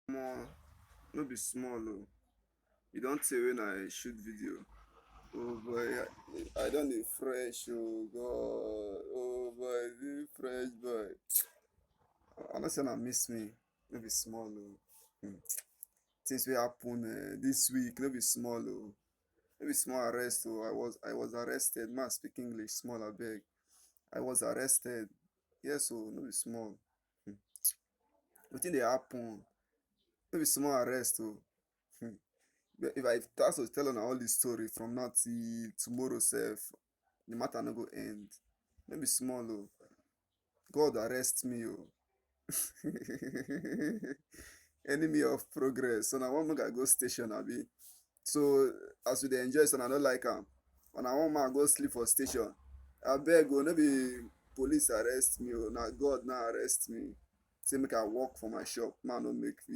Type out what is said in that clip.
Omo, no be small oh. You don't say when I shoot video. Oh boy, I don dey fresh oh god. Oh boy, dey fresh boy. I know say na miss me. No be small oh. Things wey happen this week no be small oh. No be small arrest oh. I was arrested. Ma speak English small abeg. I was arrested. Yes oh, no be small. Hmm. Wetin dey happen? No be small arrest oh. Hmm. If I start to tell una all the story from now till tomorrow sef, the matter no go end. No be small oh. God arrest me oh. Enemy of progress. So na one make I go station abi. So as we dey enjoy, so I no like am. Una one man go sleep for station. Abeg oh, no be police arrest me oh, na God na arrest me. Say make I work for my shop, man no make video.